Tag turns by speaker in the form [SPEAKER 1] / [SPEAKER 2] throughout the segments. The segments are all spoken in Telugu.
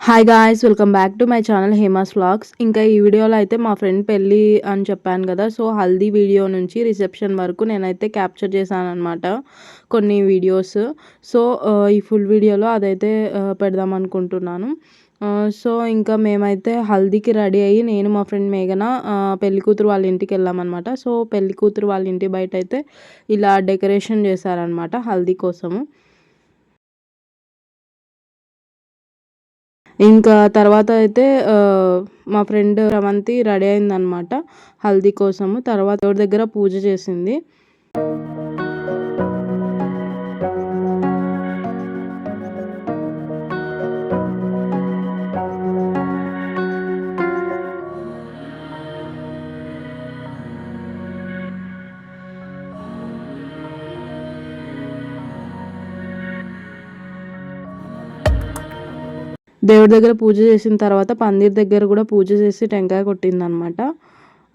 [SPEAKER 1] Hi guys, welcome back to my channel Hema's vlogs. ఇంకా ఈ వీడియోలో అయితే మా ఫ్రెండ్ పెళ్ళి అని చెప్పాను కదా. సో హల్దీ వీడియో నుంచి రిసెప్షన్ వరకు నేనైతే క్యాప్చర్ చేశానన్నమాట కొన్ని వీడియోస్. సో ఈ ఫుల్ వీడియోలో అదైతే పెడదాం అనుకుంటున్నాను. సో ఇంకా మేమైతే హల్దీకి రెడీ అయ్యి నేను మా ఫ్రెండ్ మేఘన పెళ్లి కూతురు వాళ్ళ ఇంటికి వెళ్ళామన్నమాట. సో పెళ్లి కూతురు వాళ్ళ ఇంటి బయట అయితే ఇలా డెకరేషన్ చేశారనమాట హల్దీ కోసము. ఇంకా తర్వాత అయితే మా ఫ్రెండ్ రవంతి రెడీ అయిందనమాట హల్దీ కోసము. తర్వాత దేవుడి దగ్గర పూజ చేసింది. దేవుడి దగ్గర పూజ చేసిన తర్వాత పందిర్ దగ్గర కూడా పూజ చేసి టెంకాయ కొట్టిందనమాట.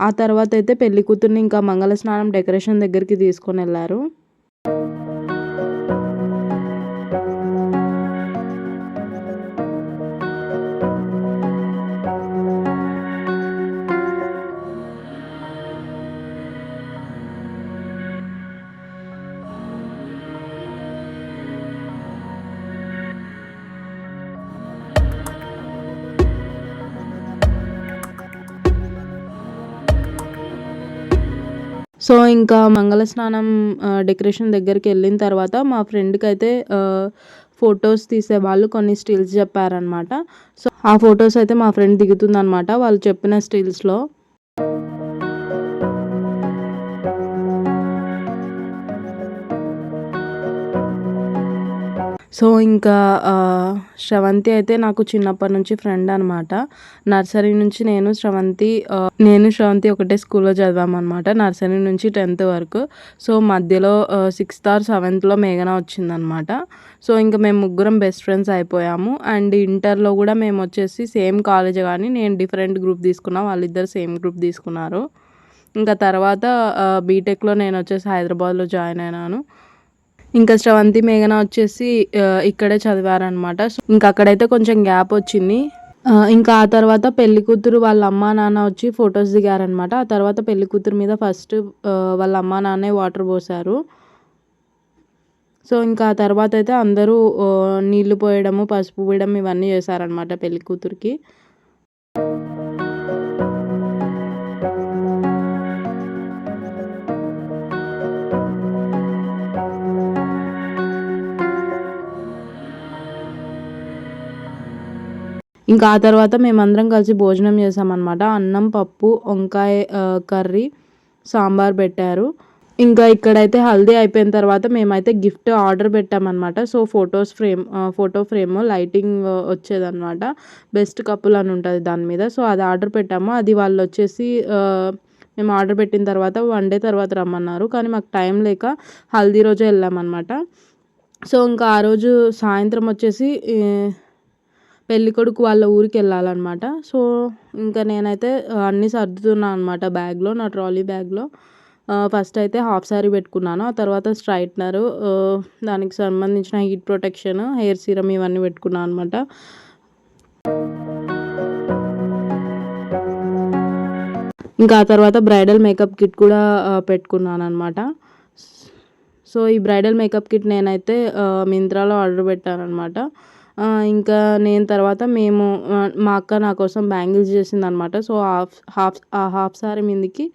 [SPEAKER 1] ఆ తర్వాత అయితే పెళ్లి కూతుర్ని ఇంకా మంగళ స్నానం డెకరేషన్ దగ్గరికి తీసుకొని వెళ్ళారు. సో ఇంకా మంగళ స్నానం డెకరేషన్ దగ్గరికి వెళ్ళిన తర్వాత మా ఫ్రెండ్కి అయితే ఫొటోస్ తీసేవాళ్ళు కొన్ని స్టిల్స్ చెప్పారనమాట. సో ఆ ఫొటోస్ అయితే మా ఫ్రెండ్ దిగుతుందనమాట వాళ్ళు చెప్పిన స్టిల్స్లో. సో ఇంకా శ్రవంతి అయితే నాకు చిన్నప్పటి నుంచి ఫ్రెండ్ అనమాట. నర్సరీ నుంచి నేను శ్రవంతి ఒకటే స్కూల్లో చదివామన్నమాట. నర్సరీ నుంచి 10th వరకు. సో మధ్యలో 6th or 7thలో మేఘన వచ్చిందనమాట. సో ఇంకా మేము ముగ్గురం బెస్ట్ ఫ్రెండ్స్ అయిపోయాము. అండ్ ఇంటర్లో కూడా మేము వచ్చేసి సేమ్ కాలేజ్, కానీ నేను డిఫరెంట్ గ్రూప్ తీసుకున్నా, వాళ్ళిద్దరు సేమ్ గ్రూప్ తీసుకున్నారు. ఇంకా తర్వాత బీటెక్లో నేను వచ్చేసి హైదరాబాద్లో జాయిన్ అయినాను. ఇంకా శ్రవంతి మేఘన వచ్చేసి ఇక్కడే చదివారనమాట. సో ఇంకా అక్కడైతే కొంచెం గ్యాప్ వచ్చింది. ఇంకా ఆ తర్వాత పెళ్లి కూతురు వాళ్ళ అమ్మా నాన్న వచ్చి ఫొటోస్ దిగారనమాట. ఆ తర్వాత పెళ్లి కూతురు మీద ఫస్ట్ వాళ్ళ అమ్మా నాన్నే వాటర్ పోసారు. సో ఇంకా ఆ తర్వాత అయితే అందరూ నీళ్లు పోయడము, పసుపు పోయడం ఇవన్నీ చేశారనమాట పెళ్లి కూతురికి. ఇంకా ఆ తర్వాత మేమందరం కలిసి భోజనం చేసామన్నమాట. అన్నం, పప్పు, వంకాయ కర్రీ, సాంబార్ పెట్టారు. ఇంకా ఇక్కడైతే హల్దీ అయిపోయిన తర్వాత మేమైతే గిఫ్ట్ ఆర్డర్ పెట్టామన్నమాట. సో ఫోటో ఫ్రేమ్ లైటింగ్ వచ్చేదన్నమాట. బెస్ట్ కపుల్ అని ఉంటుంది దాని మీద. సో అది ఆర్డర్ పెట్టాము. అది వాళ్ళు వచ్చేసి మేము ఆర్డర్ పెట్టిన తర్వాత 1 day తర్వాత రమ్మన్నారు. కానీ మాకు టైం లేక హల్దీ రోజే వెళ్ళామన్నమాట. సో ఇంకా ఆ రోజు సాయంత్రం వచ్చేసి పెళ్ళికొడుకు వాళ్ళ ఊరికి వెళ్ళాలన్నమాట. సో ఇంకా నేనైతే అన్నీ సర్దుతున్నాను అనమాట బ్యాగ్లో, నా ట్రాలీ బ్యాగ్లో. ఫస్ట్ అయితే హాఫ్ శారీ పెట్టుకున్నాను. ఆ తర్వాత స్ట్రైట్నరు, దానికి సంబంధించిన హీట్ ప్రొటెక్షన్, హెయిర్ సీరమ్ ఇవన్నీ పెట్టుకున్నాను అనమాట. ఇంకా ఆ తర్వాత బ్రైడల్ మేకప్ కిట్ కూడా పెట్టుకున్నాను అనమాట. సో ఈ బ్రైడల్ మేకప్ కిట్ నేనైతే మింత్రాలో ఆర్డర్ పెట్టాను అనమాట. ఇంకా నేను తర్వాత మా అక్క నా కోసం బ్యాంగిల్స్ చేసిందనమాట. సో హాఫ్ సారీ మీదకి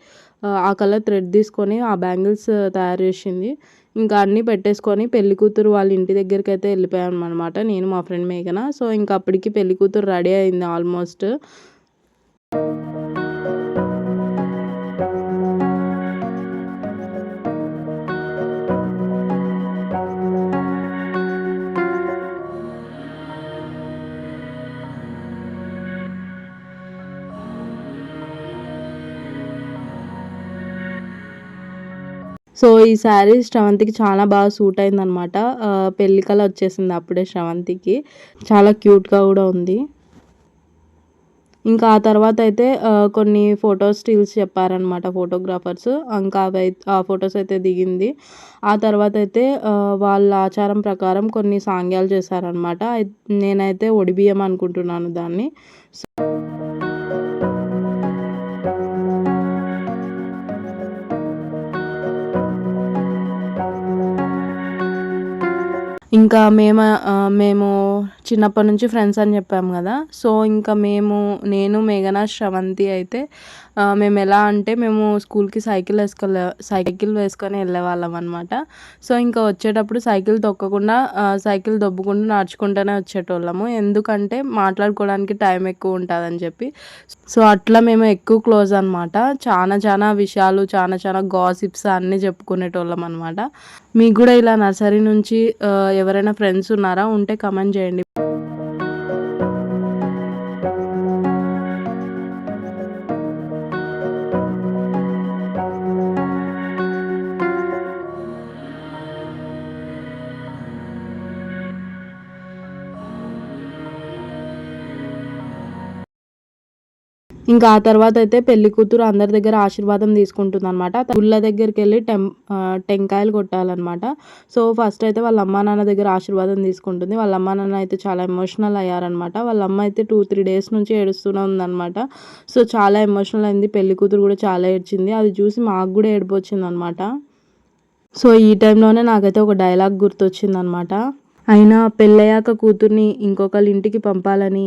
[SPEAKER 1] ఆ కలర్ థ్రెడ్ తీసుకొని ఆ బ్యాంగిల్స్ తయారు చేసింది. ఇంకా అన్నీ పెట్టేసుకొని పెళ్లి కూతురు వాళ్ళ ఇంటి దగ్గరికి అయితే వెళ్ళిపోయాం అనమాట, నేను మా ఫ్రెండ్ మేఘన. సో ఇంకా అప్పటికి పెళ్లి కూతురు రెడీ అయింది ఆల్మోస్ట్. సో ఈ శారీ శ్రవంతికి చాలా బాగా సూట్ అయిందనమాట. పెళ్లి కల వచ్చేసింది అప్పుడే శ్రవంతికి. చాలా క్యూట్గా కూడా ఉంది. ఇంకా ఆ తర్వాతయితే కొన్ని స్టిల్స్ చెప్పారనమాట ఫోటోగ్రాఫర్స్. ఇంకా ఆ ఫోటోస్ అయితే దిగింది. ఆ తర్వాతయితే వాళ్ళ ఆచారం ప్రకారం కొన్ని సాంగ్యాలు చేశారనమాట. నేనైతే ఒడిబియ్యం అనుకుంటున్నాను దాన్ని. ఇంకా మేము చిన్నప్పటి నుంచి ఫ్రెండ్స్ అని చెప్పాము కదా! సో, ఇంకా నేను, మేఘన, శ్రవంతి అయితే మేమెలా అంటే మేము స్కూల్‌కి సైకిల్ వేసుకొని వెళ్ళేవాళ్ళం అనమాట. సో, ఇంకా వచ్చేటప్పుడు సైకిల్ తొక్కకుండా సైకిల్ దొబ్బుకుంటూ నడుచుకుంటూనే వచ్చేటోళ్ళము. ఎందుకంటే మాట్లాడుకోవడానికి టైం ఎక్కువ ఉంటదని చెప్పి. సో, అట్లా మేము ఎక్కువ క్లోజ్ అనమాట. చానా విషయాలు, చానా గాసిప్స్ అన్నీ చెప్పుకునేటోళ్ళం అనమాట. మీకు గూడా ఇలా నర్సరీ నుంచి ఎవరైనా ఫ్రెండ్స్ ఉన్నారా? ఉంటే కామెంట్ చేయండి. ఇంకా ఆ తర్వాతయితే పెళ్లి కూతురు అందరి దగ్గర ఆశీర్వాదం తీసుకుంటుందనమాట. గుళ్ళ దగ్గరికెళ్ళి టెంకాయలు కొట్టాలనమాట. సో, ఫస్ట్ అయితే వాళ్ళ అమ్మా నాన్న దగ్గర ఆశీర్వాదం తీసుకుంటుంది. వాళ్ళ అమ్మా నాన్న అయితే చాలా ఎమోషనల్ అయ్యారనమాట. వాళ్ళ అమ్మ అయితే 2-3 డేస్ నుంచి ఏడుస్తూనే ఉందనమాట. సో, చాలా ఎమోషనల్ అయింది. పెళ్లి కూతురు కూడా చాలా ఏడ్చింది. అది చూసి మాకు కూడా ఏడుపొచ్చిందనమాట. సో, ఈ టైంలోనే నాకైతే ఒక డైలాగ్ గుర్తొచ్చిందనమాట. అయినా పెళ్ళయ్యాక కూతుర్ని ఇంకొకళ్ళ ఇంటికి పంపాలని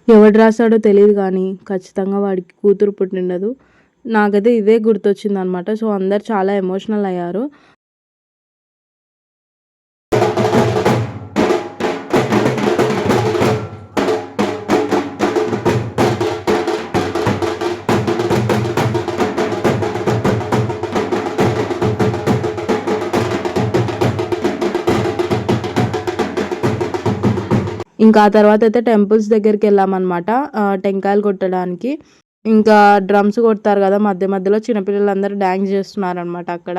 [SPEAKER 1] ఎవడు రాసాడో తెలీదు గానీ, ఖచ్చితంగా వాడికి కూతురు పుట్టిండదు. నాకైతే ఇదే గుర్తొచ్చిందనమాట. సో, అందరూ చాలా ఎమోషనల్ అయ్యారు. ఇంకా ఆ తర్వాతయితే టెంపుల్స్ దగ్గరికెళ్ళామనమాట. టెంకాయలు కొట్టడానికి. ఇంకా డ్రమ్స్ కొడతారు గదా! మధ్య మధ్యలో చిన్న పిల్లలందరూ డాన్స్ జేస్తున్నారనమాట అక్కడ.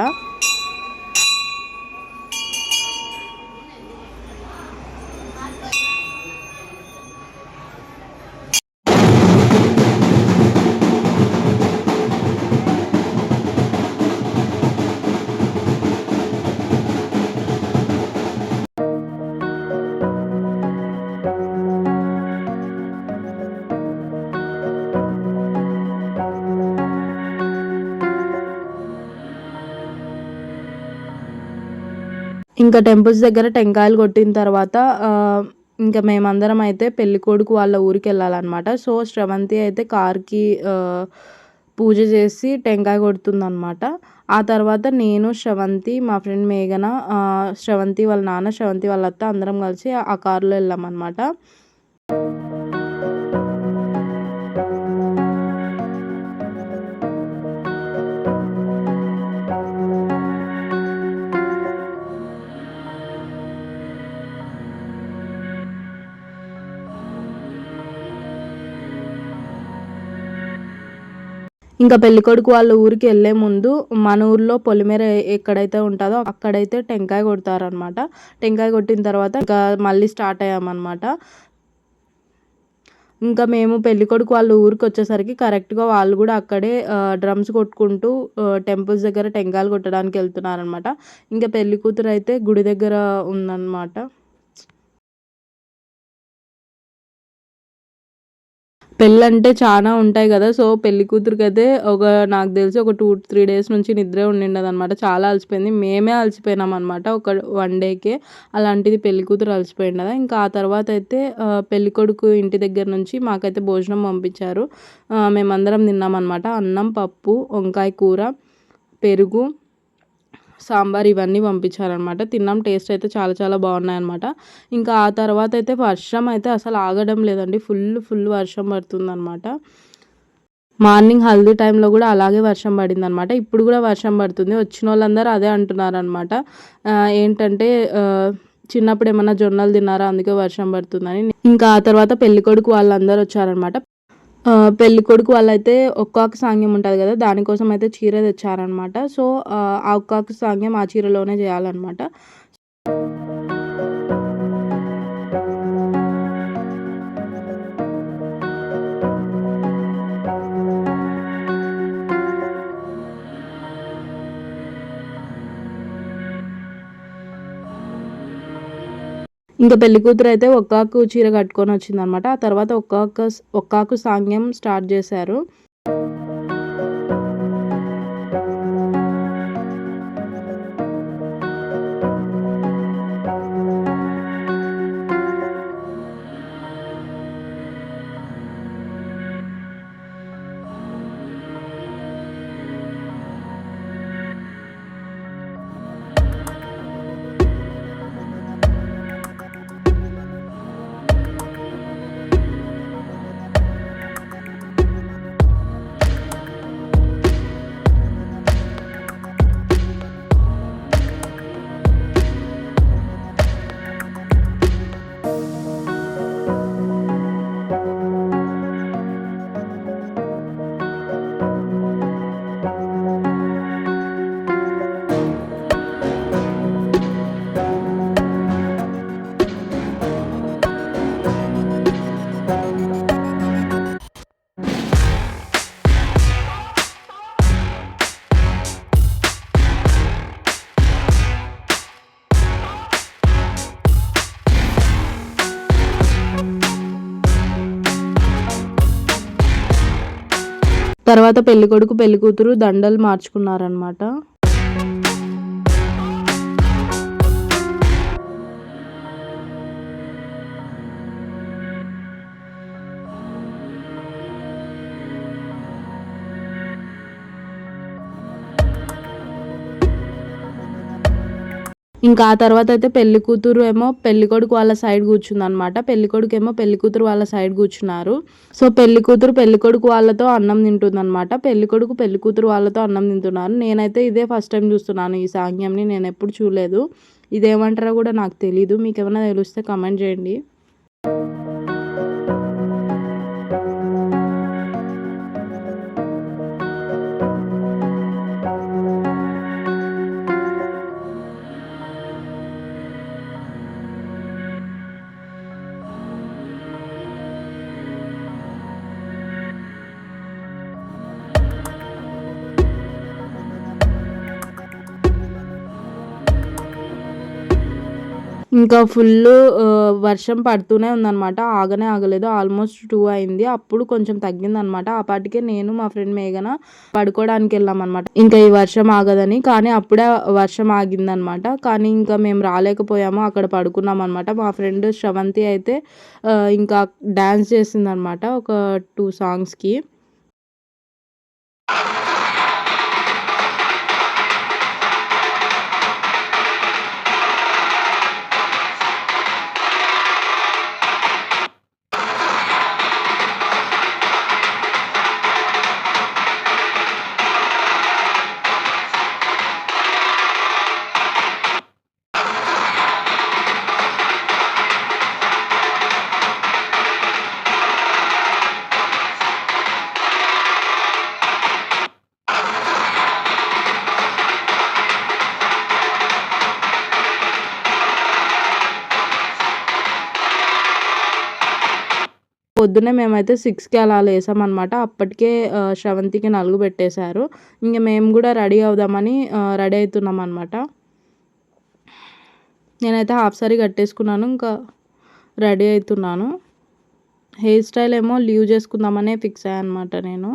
[SPEAKER 1] ఇంకా టెంపుల్స్ దగ్గర టెంకాయలు కొట్టిన తర్వాత ఇంకా మేమందరం అయితే పెళ్ళికొడుకు వాళ్ళ ఊరికెళ్ళాలనమాట. సో, శ్రవంతి అయితే కార్‌కి పూజ చేసి టెంకాయ కొడుతుందనమాట. ఆ తర్వాత నేను, శ్రవంతి, మా ఫ్రెండ్ మేఘన, శ్రవంతి వాళ్ళ నాన్న, శ్రవంతి వాళ్ళ అత్త అందరం కలిసి ఆ కారులో వెళ్ళామనమాట. ఇంకా పెళ్ళికొడుకు వాళ్ళ ఊరికెళ్ళే ముందు మన ఊర్లో పొలిమేర ఎక్కడైతే ఉంటదో అక్కడైతే టెంకాయ కొడతారనమాట. టెంకాయ కొట్టిన తర్వాత ఇంకా మళ్ళీ స్టార్ట్ అయ్యామనమాట. ఇంకా మేము పెళ్ళికొడుకు వాళ్ళ ఊరికొచ్చేసరికి కరెక్ట్‌గా వాళ్ళు గూడా అక్కడే డ్రమ్స్ కొట్టుకుంటూ టెంపుల్స్ దగ్గర టెంకాయలు కొట్టడానికి ఎళ్తున్నారనమాట. ఇంకా పెళ్లి కూతురైతే గుడి దగ్గర ఉందనమాట. పెళ్ళంటే చానా ఉంటాయి గదా! సో, పెళ్లి కూతురికైతే నాకు తెలిసి ఒక 2-3 డేస్ నుంచి నిద్రే ఉండిండదనమాట. చాలా అలసిపోయింది. మేమే అలసిపోయినామనమాట. ఒక 1 డేకే. అలాంటిది పెళ్లి కూతురు అలసిపోయిండదా. ఇంకా ఆ తర్వాతయితే పెళ్ళికొడుకు ఇంటి దగ్గర నుంచి మాకైతే భోజనం పంపించారు. మేమందరం తిన్నామనమాట. అన్నం, పప్పు, వంకాయ కూర, పెరుగు, సాంబార్ ఇవన్నీ పంపించారనమాట. తిన్నాం. టేస్ట్ అయితే చాలా చాలా బాగున్నాయన్నమాట. ఇంకా ఆ తర్వాతయితే వర్షం అయితే అసలు ఆగడం లేదండి. ఫుల్ వర్షం పడుతుందనమాట. మార్నింగ్ హల్దీ టైంలో గూడా అలాగే వర్షం పడిందనమాట. ఇప్పుడు గూడా వర్షం పడుతుంది. వచ్చినోళ్ళందరూ అదే అంటున్నారనమాట. ఏంటంటే చిన్నప్పుడు ఏమన్నా జొన్నలు తిన్నారా? అందుకే వర్షం పడుతుందని. ఇంకా ఆ తర్వాత పెళ్ళికొడుకు వాళ్ళందరూ వచ్చారనమాట. పెళ్ళికొడుకు వాళ్ళైతే ఒక్కాకు సాంగ్యం ఉంటది గదా! దానికోసం అయితే చీర తెచ్చారనమాట. సో, ఆ ఒక్కాకు సాంగ్యం ఆ చీరలోనే జేయాలనమాట. ఇంకా పెళ్లి కూతురు అయితే ఒక్కాకు చీర కట్టుకొని వచ్చిందనమాట. ఆ తర్వాత ఒక్కాకు సాంగ్యం స్టార్ట్ చేశారు. తర్వాత పెళ్ళికొడుకు పెళ్ళికూతురు దండలు మార్చుకున్నారనమాట. ఇంకా ఆ తర్వాత అయితే పెళ్లి కూతురు ఏమో పెళ్ళికొడుకు వాళ్ళ సైడ్ కూర్చుందనమాట. పెళ్ళికొడుకు ఏమో పెళ్ళికూతురు వాళ్ళ సైడ్ కూర్చున్నారు. సో పెళ్లి కూతురు పెళ్ళికొడుకు వాళ్ళతో అన్నం తింటుందనమాట. పెళ్ళికొడుకు పెళ్ళికూతురు వాళ్ళతో అన్నం తింటున్నారు. నేనైతే ఇదే ఫస్ట్ టైం చూస్తున్నాను ఈ సాంగ్యంని. నేను ఎప్పుడు చూడలేదు. ఇదేమంటారో కూడా నాకు తెలీదు. మీకు ఏమైనా తెలిస్తే కమెంట్ చేయండి. ఇంకా ఫుల్లు వర్షం పడుతూనే ఉందనమాట. ఆగనే ఆగలేదు. ఆల్మోస్ట్ 2 అయింది. అప్పుడు కొంచెం తగ్గిందనమాట. ఆ పాటికే నేను మా ఫ్రెండ్ మేఘన పడుకోవడానికి వెళ్ళామనమాట. ఇంకా ఈ వర్షం ఆగదని. కానీ అప్పుడే వర్షం ఆగిందనమాట. కానీ ఇంకా మేము రాలేకపోయాము. అక్కడ పడుకున్నామనమాట. మా ఫ్రెండ్ శ్రవంతి అయితే ఇంకా డ్యాన్స్ చేసిందనమాట ఒక 2 సాంగ్స్‌కి. పొద్దున్నే మేమైతే 6కి అలా లేసామనమాట. అప్పటికే శ్రవంతికి నలుగు పెట్టేశారు. ఇంక మేము కూడా రెడీ అవుదామని రెడీ అవుతున్నామనమాట. నేనైతే హాఫ్ సారీ కట్టేసుకున్నాను. ఇంకా రెడీ అవుతున్నాను. హెయిర్ స్టైల్ ఏమో లీవ్ చేసుకుందామనే ఫిక్స్ అయ్యాను అనమాట నేను.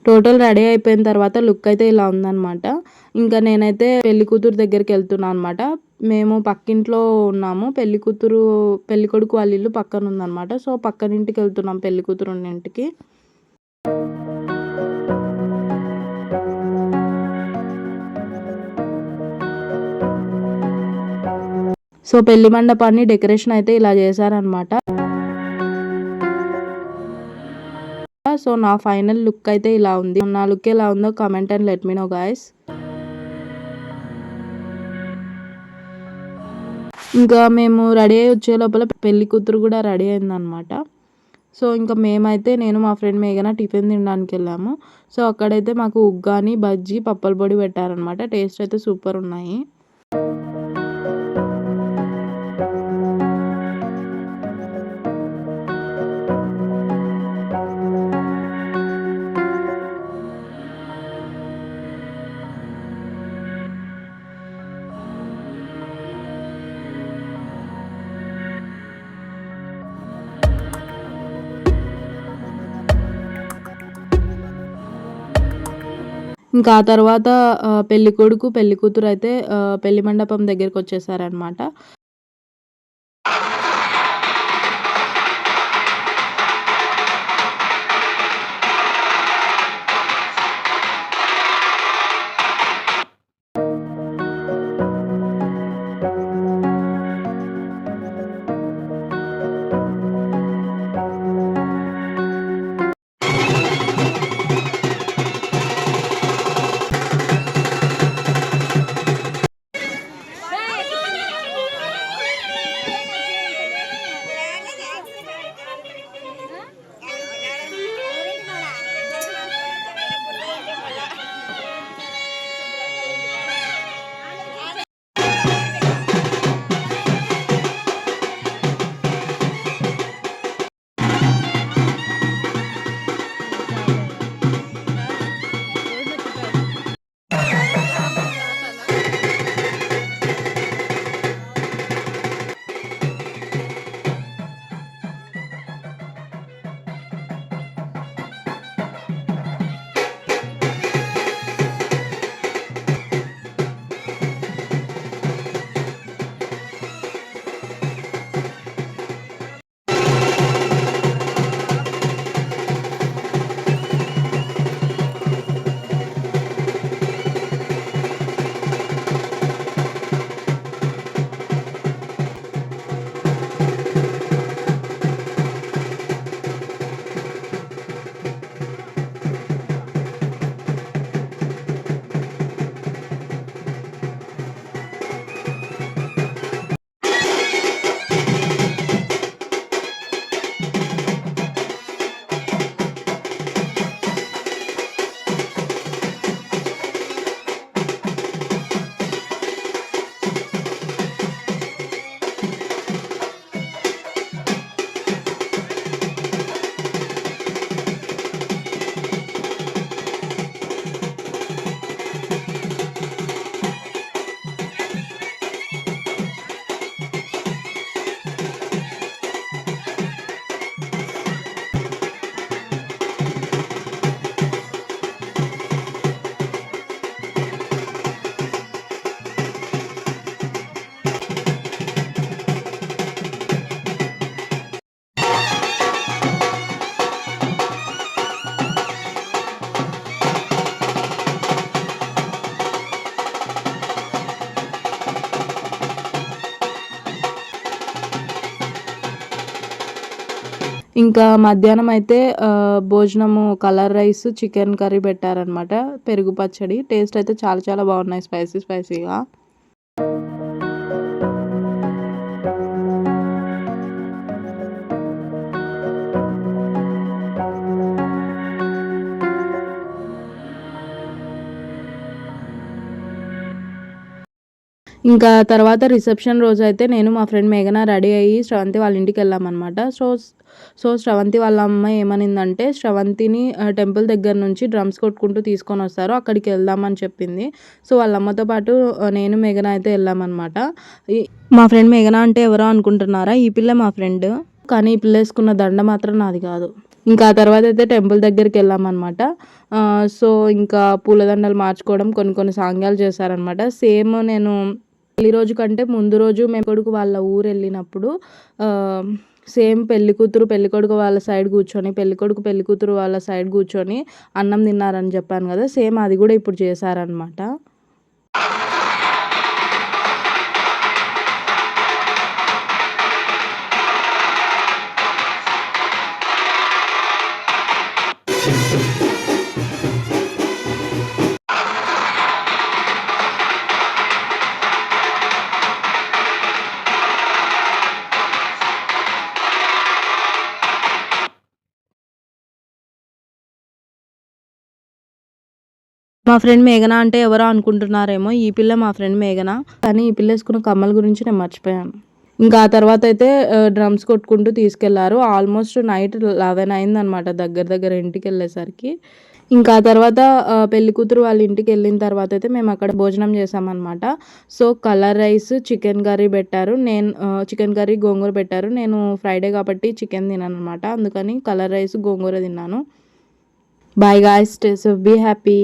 [SPEAKER 1] టోటల్ రెడీ అయిపోయిన తర్వాత లుక్ అయితే ఇలా ఉందనమాట. ఇంకా నేనైతే పెళ్లి కూతురు దగ్గరికి వెళ్తున్నా అనమాట. మేము పక్కింట్లో ఉన్నాము. పెళ్ళికొడుకు వాళ్ళ ఇల్లు పక్కన ఉందనమాట. సో పక్కనింటికి వెళ్తున్నాం పెళ్లి కూతురు ఉన్న ఇంటికి. సో పెళ్లి మండపాన్ని డెకరేషన్ అయితే ఇలా చేశారనమాట. సో నా ఫైనల్ లుక్ అయితే ఇలా ఉంది. నా లుక్ ఎలా ఉందో comment and let me know guys. ఇంకా మేము రెడీ అయ్యి వచ్చే లోపల పెళ్లి కూతురు కూడా రెడీ అయిందనమాట. సో ఇంకా మేమైతే నేను మా ఫ్రెండ్ మేఘన టిఫిన్ తినడానికి వెళ్ళాము. సో అక్కడైతే మాకు ఉగ్గాని బజ్జీ పప్పల పొడి పెట్టారనమాట. టేస్ట్ అయితే సూపర్ ఉన్నాయి. ఇంకా ఆ తర్వాత పెళ్ళికొడుకు, పెళ్ళికూతురు అయితే పెళ్లి మండపం దగ్గరకొచ్చేసారనమాట. ఇంకా మధ్యాహ్నం అయితే భోజనము కలర్ రైస్, చికెన్ కర్రీ పెట్టారనమాట. పెరుగు పచ్చడి. టేస్ట్ అయితే చాలా చాలా బాగున్నాయి స్పైసీగా. ఇంకా తర్వాత రిసెప్షన్ రోజైతే నేను మా ఫ్రెండ్ మేఘన రెడీ అయ్యి శ్రవంతి వాళ్ళ ఇంటికెళ్ళామనమాట. శ్రవంతి వాళ్ళ అమ్మ ఏమనిందంటే శ్రవంతిని టెంపుల్ దగ్గర నుంచి డ్రమ్స్ కొట్టుకుంటూ తీసుకొనొస్తారు. అక్కడికి వెళ్దామని చెప్పింది. సో వాళ్ళ అమ్మతో పాటు నేను మేఘన అయితే వెళ్ళామనమాట. మా ఫ్రెండ్ మేఘన అంటే ఎవరో అనుకుంటున్నారా? ఈ పిల్ల మా ఫ్రెండ్. కానీ ఈ పిల్ల వేసుకున్న దండ మాత్రం నాది కాదు. ఇంకా ఆ తర్వాత అయితే టెంపుల్ దగ్గరికి వెళ్ళామనమాట. సో ఇంకా పూలదండలు మార్చుకోవడం కొన్ని సాంగ్యాలు చేశారనమాట. సేమ్ నేను పెళ్లి రోజు కంటే ముందు రోజు మేము కొడుకు వాళ్ళ ఊరు వెళ్ళినప్పుడు సేమ్ పెళ్ళికూతురు పెళ్ళికొడుకు వాళ్ళ సైడ్ కూర్చొని పెళ్ళికొడుకు పెళ్ళికూతురు వాళ్ళ సైడ్ కూర్చొని అన్నం తిన్నారని చెప్పాను కదా, సేమ్ అది కూడా ఇప్పుడు చేశారనమాట. మా ఫ్రెండ్ మేఘన అంటే ఎవరో అనుకుంటున్నారేమో, ఈ పిల్ల మా ఫ్రెండ్ మేఘన. కానీ ఈ పిల్ల వేసుకున్న కమ్మల గురించి నేను మర్చిపోయాను. ఇంకా ఆ తర్వాత అయితే డ్రమ్స్ కొట్టుకుంటూ తీసుకెళ్లారు. ఆల్మోస్ట్ నైట్ 11 అయిందనమాట దగ్గర ఇంటికి వెళ్ళేసరికి. ఇంకా ఆ తర్వాత పెళ్ళికూతురు వాళ్ళ ఇంటికి వెళ్ళిన తర్వాత అయితే మేము అక్కడ భోజనం చేసామన్నమాట. So colour rice, chicken curry పెట్టారు. నేను చికెన్ కర్రీ గోంగూర పెట్టారు. నేను ఫ్రైడే కాబట్టి చికెన్ తినను అనమాట. అందుకని కలర్ రైస్ గోంగూర తిన్నాను. Bye guys, stay safe, be happy.